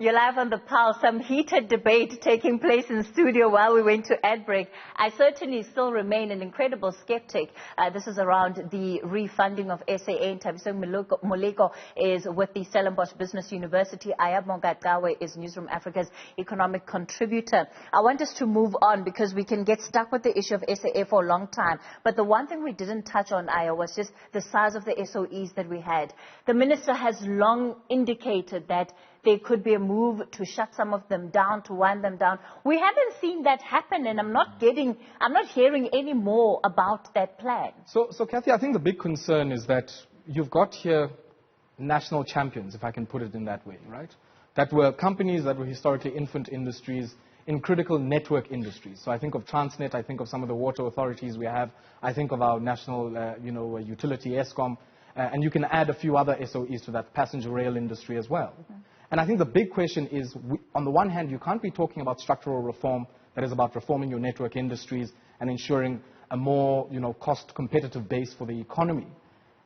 You're live on the Pulse. Some heated debate taking place in studio while we went to ad break. I certainly still remain an incredible skeptic. This is around the refunding of SAA. Nthabiseng Moleko is with the Stellenbosch Business University. Ayabonga Cawe is Newzroom Afrika's economic contributor. I want us to move on because we can get stuck with the issue of SAA for a long time. But the one thing we didn't touch on, Aya, was just the size of the SOEs that we had. The minister has long indicated that there could be a move to shut some of them down, to wind them down. We haven't seen that happen, and I'm not hearing any more about that plan. So Cathy, I think the big concern is that you've got here national champions, if I can put it in that way, right? That were companies that were historically infant industries in critical network industries. So I think of Transnet, I think of some of the water authorities we have, I think of our national, utility, Eskom, and you can add a few other SOEs to that, passenger rail industry as well. Mm-hmm. And I think the big question is, on the one hand, you can't be talking about structural reform that is about reforming your network industries and ensuring a more, cost competitive base for the economy,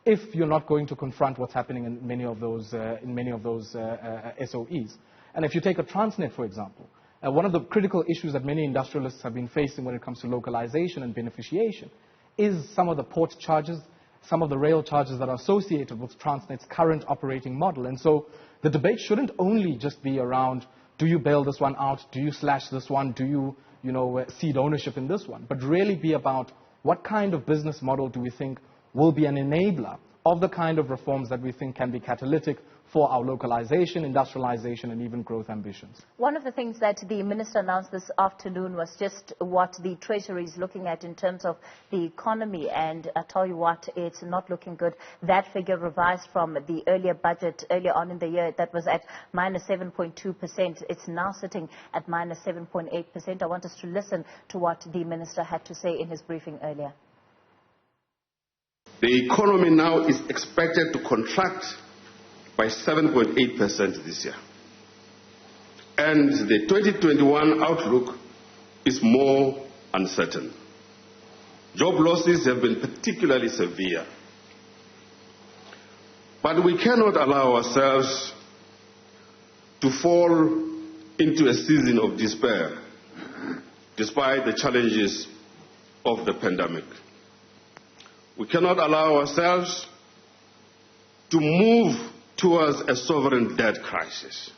if you're not going to confront what's happening in many of those SOEs. And if you take a Transnet, for example, one of the critical issues that many industrialists have been facing when it comes to localization and beneficiation is some of the port charges, some of the rail charges that are associated with Transnet's current operating model. And so the debate shouldn't only just be around, do you bail this one out, do you slash this one, do you, cede ownership in this one, but really be about what kind of business model do we think will be an enabler of the kind of reforms that we think can be catalytic for our localization, industrialization, and even growth ambitions. One of the things that the minister announced this afternoon was just what the Treasury is looking at in terms of the economy, and I tell you what, it's not looking good. That figure revised from the earlier budget earlier on in the year that was at minus 7.2%. It's now sitting at minus 7.8%. I want us to listen to what the minister had to say in his briefing earlier. The economy now is expected to contract by 7.8% this year. And the 2021 outlook is more uncertain. Job losses have been particularly severe. But we cannot allow ourselves to fall into a season of despair, despite the challenges of the pandemic. We cannot allow ourselves to move towards a sovereign debt crisis.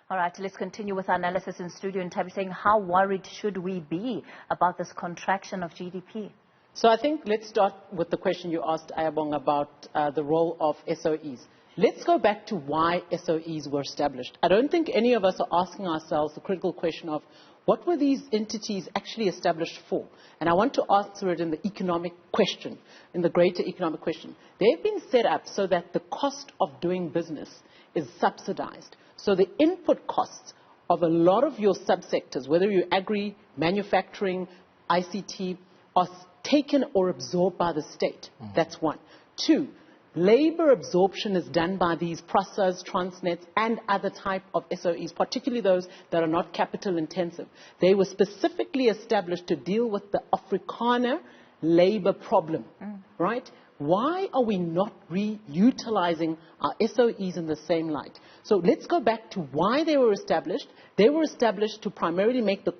All right, let's continue with our analysis in studio. Nthabiseng, how worried should we be about this contraction of GDP? So I think let's start with the question you asked, Ayabonga, about the role of SOEs. Let's go back to why SOEs were established. I don't think any of us are asking ourselves the critical question of what were these entities actually established for? And I want to answer it in the economic question, in the greater economic question. They've been set up so that the cost of doing business is subsidized. So the input costs of a lot of your subsectors, whether you're agri, manufacturing, ICT, are taken or absorbed by the state. Mm-hmm. That's one. Two, labor absorption is done by these processors, Transnets, and other type of SOEs, particularly those that are not capital intensive. They were specifically established to deal with the Afrikaner labor problem, right? Why are we not reutilizing our SOEs in the same light? So let's go back to why they were established. They were established to primarily make the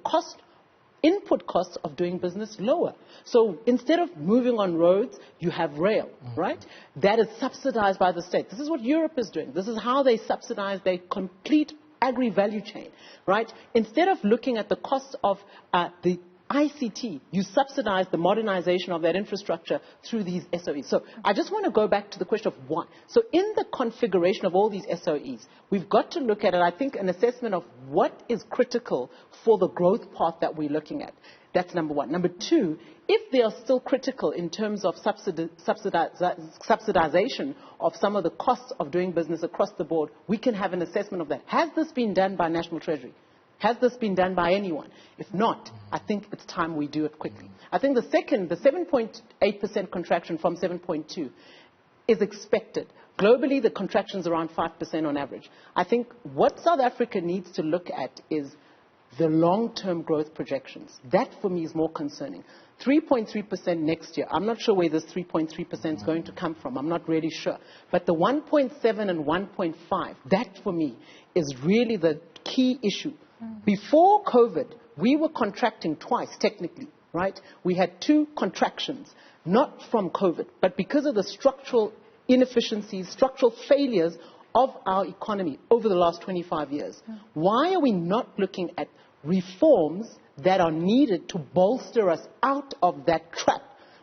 input costs of doing business lower. So instead of moving on roads, you have rail, right? That is subsidized by the state. This is what Europe is doing. This is how they subsidize their complete agri-value chain, right? Instead of looking at the cost of the ICT, you subsidize the modernization of that infrastructure through these SOEs. So I just want to go back to the question of why. So in the configuration of all these SOEs, we've got to look at it, I think, an assessment of what is critical for the growth path that we're looking at. That's number one. Number two, if they are still critical in terms of subsidization of some of the costs of doing business across the board, we can have an assessment of that. Has this been done by National Treasury? Has this been done by anyone? If not, I think it's time we do it quickly. I think the 7.8% contraction from 7.2 is expected. Globally, the contraction is around 5% on average. I think what South Africa needs to look at is the long-term growth projections. That, for me, is more concerning. 3.3% next year. I'm not sure where this 3.3% is going to come from. I'm not really sure. But the 1.7 and 1.5, that, for me, is really the key issue. Before COVID, we were contracting twice, technically, right? We had 2 contractions, not from COVID, but because of the structural inefficiencies, structural failures of our economy over the last 25 years. Why are we not looking at reforms that are needed to bolster us out of that trap?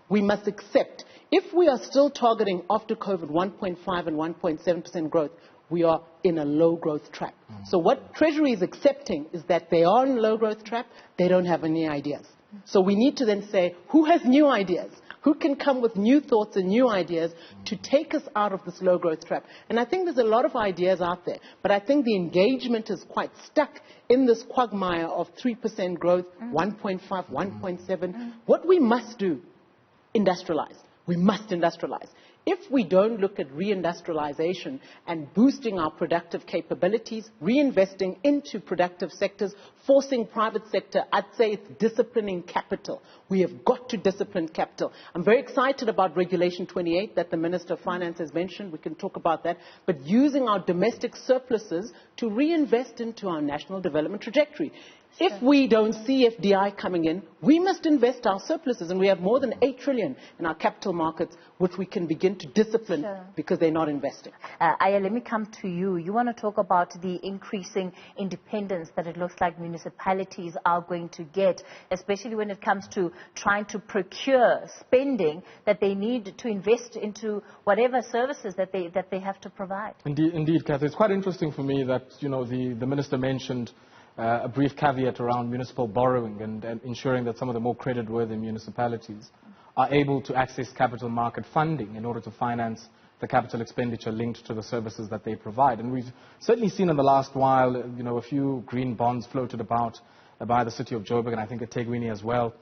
We must accept, if we are still targeting after COVID 1.5 and 1.7% growth, we are in a low growth trap. So what Treasury is accepting is that they are in a low growth trap, they don't have any ideas. So we need to then say, who has new ideas? Who can come with new thoughts and new ideas to take us out of this low growth trap? And I think there's a lot of ideas out there, but I think the engagement is quite stuck in this quagmire of 3% growth, 1.5, 1.7. What we must do, industrialize. We must industrialize. If we don't look at reindustrialization and boosting our productive capabilities, reinvesting into productive sectors, forcing private sector, I'd say it's disciplining capital. We have got to discipline capital. I'm very excited about Regulation 28 that the Minister of Finance has mentioned. We can talk about that. But using our domestic surpluses to reinvest into our national development trajectory. If we don't see FDI coming in, we must invest our surpluses, and we have more than 8 trillion in our capital markets, which we can begin to discipline because they're not investing. Aya, let me come to you. You want to talk about the increasing independence that it looks like municipalities are going to get, especially when it comes to trying to procure spending that they need to invest into whatever services that they have to provide. Indeed, Cathy. It's quite interesting for me that, the Minister mentioned a brief caveat around municipal borrowing and ensuring that some of the more credit-worthy municipalities are able to access capital market funding in order to finance the capital expenditure linked to the services that they provide. And we've certainly seen in the last while, a few green bonds floated about by the city of Joburg, and I think at eThekwini as well,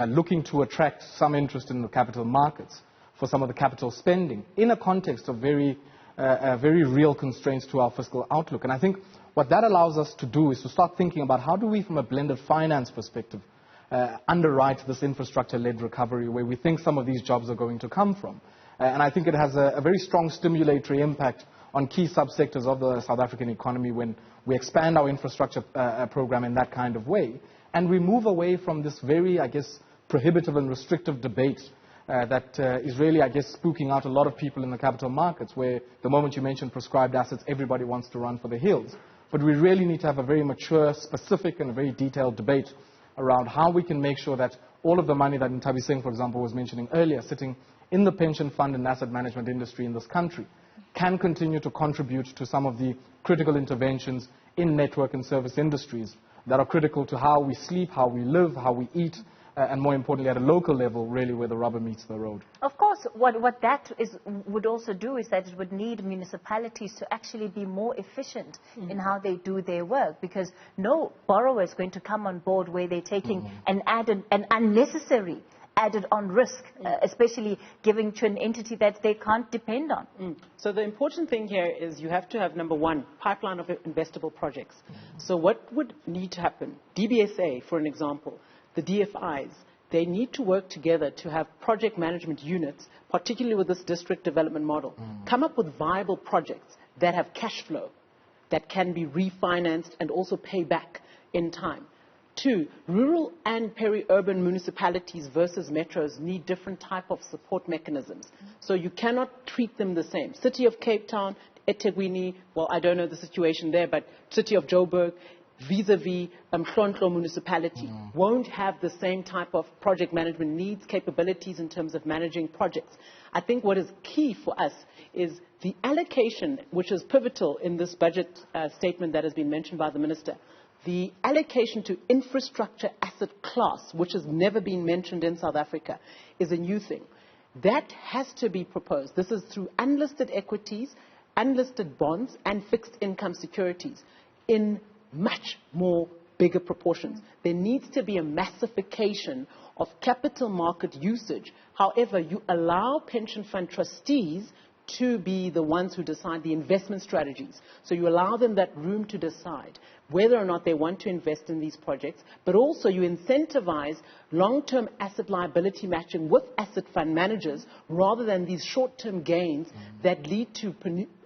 looking to attract some interest in the capital markets for some of the capital spending in a context of very real constraints to our fiscal outlook. And I think what that allows us to do is to start thinking about how do we, from a blended finance perspective, underwrite this infrastructure-led recovery where we think some of these jobs are going to come from. And I think it has a very strong stimulatory impact on key subsectors of the South African economy when we expand our infrastructure program in that kind of way. And we move away from this very, prohibitive and restrictive debate that is really, spooking out a lot of people in the capital markets, where the moment you mention prescribed assets, everybody wants to run for the hills. But we really need to have a very mature, specific, and a very detailed debate around how we can make sure that all of the money that Nthabiseng, for example, was mentioning earlier, sitting in the pension fund and asset management industry in this country, can continue to contribute to some of the critical interventions in network and service industries that are critical to how we sleep, how we live, how we eat, and more importantly, at a local level, really where the rubber meets the road. Of course, what that would also do is that it would need municipalities to actually be more efficient in how they do their work, because no borrower is going to come on board where they're taking an unnecessary added on risk, especially giving to an entity that they can't depend on. So the important thing here is you have to have, number one, pipeline of investable projects. So what would need to happen? DBSA, for an example, the DFIs, they need to work together to have project management units, particularly with this district development model. Come up with viable projects that have cash flow, that can be refinanced and also pay back in time. 2, rural and peri-urban municipalities versus metros need different type of support mechanisms. So you cannot treat them the same. City of Cape Town, eThekwini, well, I don't know the situation there, but City of Joburg, vis-a-vis Mhlonhlo municipality won't have the same type of project management needs, capabilities in terms of managing projects. I think what is key for us is the allocation, which is pivotal in this budget statement that has been mentioned by the Minister. The allocation to infrastructure asset class, which has never been mentioned in South Africa, is a new thing. That has to be proposed. This is through unlisted equities, unlisted bonds, and fixed income securities in much more bigger proportions. There needs to be a massification of capital market usage. However, you allow pension fund trustees to be the ones who decide the investment strategies. So you allow them that room to decide whether or not they want to invest in these projects, but also you incentivize long-term asset liability matching with asset fund managers rather than these short-term gains that lead to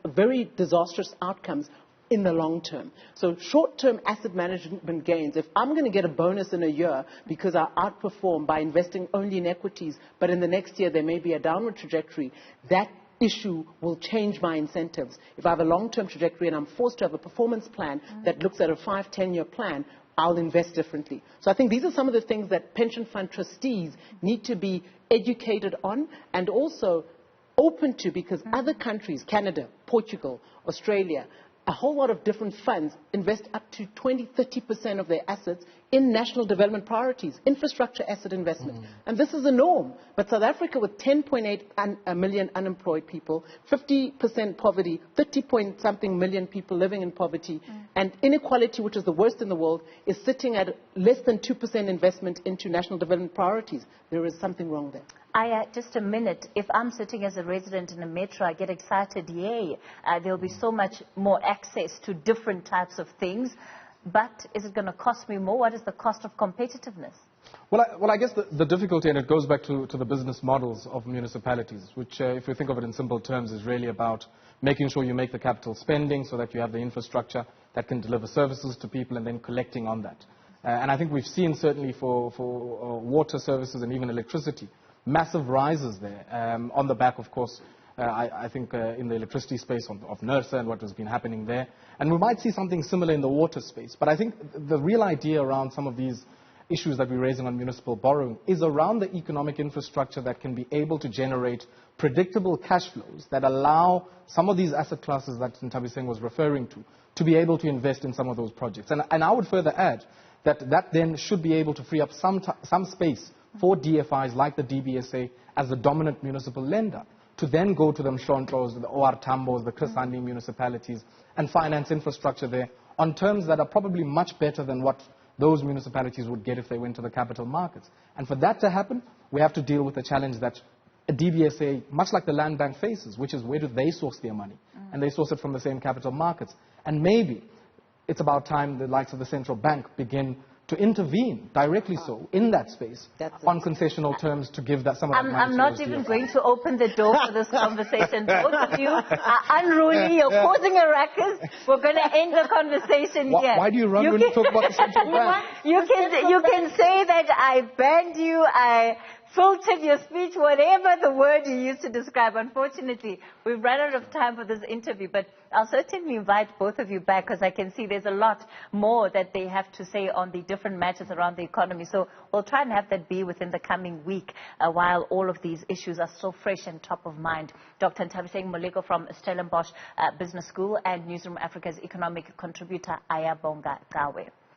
very disastrous outcomes in the long term. So short-term asset management gains, if I'm going to get a bonus in a year because I outperform by investing only in equities, but in the next year there may be a downward trajectory, that issue will change my incentives. If I have a long-term trajectory and I'm forced to have a performance plan that looks at a 5-10-year plan, I'll invest differently. So I think these are some of the things that pension fund trustees need to be educated on and also open to, because other countries, Canada, Portugal, Australia, a whole lot of different funds invest up to 20-30% of their assets in national development priorities, infrastructure asset investment. And this is the norm. But South Africa, with 10.8 million unemployed people, 50% poverty, 30-point-something million people living in poverty, and inequality, which is the worst in the world, is sitting at less than 2% investment into national development priorities. There is something wrong there. Just a minute. If I'm sitting as a resident in a metro, I get excited, yay. There'll be so much more access to different types of things. But is it going to cost me more? What is the cost of competitiveness? Well, I guess the difficulty, and it goes back to the business models of municipalities, which, if you think of it in simple terms, is really about making sure you make the capital spending so that you have the infrastructure that can deliver services to people and then collecting on that. And I think we've seen, certainly for water services and even electricity, massive rises there on the back, of course, I think in the electricity space of NERSA and what has been happening there. And we might see something similar in the water space. But I think the real idea around some of these issues that we're raising on municipal borrowing is around the economic infrastructure that can be able to generate predictable cash flows that allow some of these asset classes that Nthabiseng was referring to be able to invest in some of those projects. And I would further add that then should be able to free up some space for DFIs like the DBSA as the dominant municipal lender to then go to the Mshontos, the OR Tambos, the Chris Hani municipalities and finance infrastructure there on terms that are probably much better than what those municipalities would get if they went to the capital markets. And for that to happen, we have to deal with the challenge that a DBSA, much like the Land Bank, faces, which is where do they source their money? And they source it from the same capital markets. And maybe it's about time the likes of the central bank begin to intervene directly so in that space on concessional terms to give that some of that money. I'm not even going to open the door for this conversation. Both of you are unruly. You're causing a ruckus. We're going to end the conversation here. Why do you run when you talk about the central bank? You can say that I banned you, I filtered your speech, whatever the word you used to describe. Unfortunately, we've run out of time for this interview, but I'll certainly invite both of you back because I can see there's a lot more that they have to say on the different matters around the economy. So we'll try and have that be within the coming week while all of these issues are so fresh and top of mind. Dr. Nthabiseng Moleko from Stellenbosch Business School and Newzroom Africa's economic contributor, Ayabonga Cawe.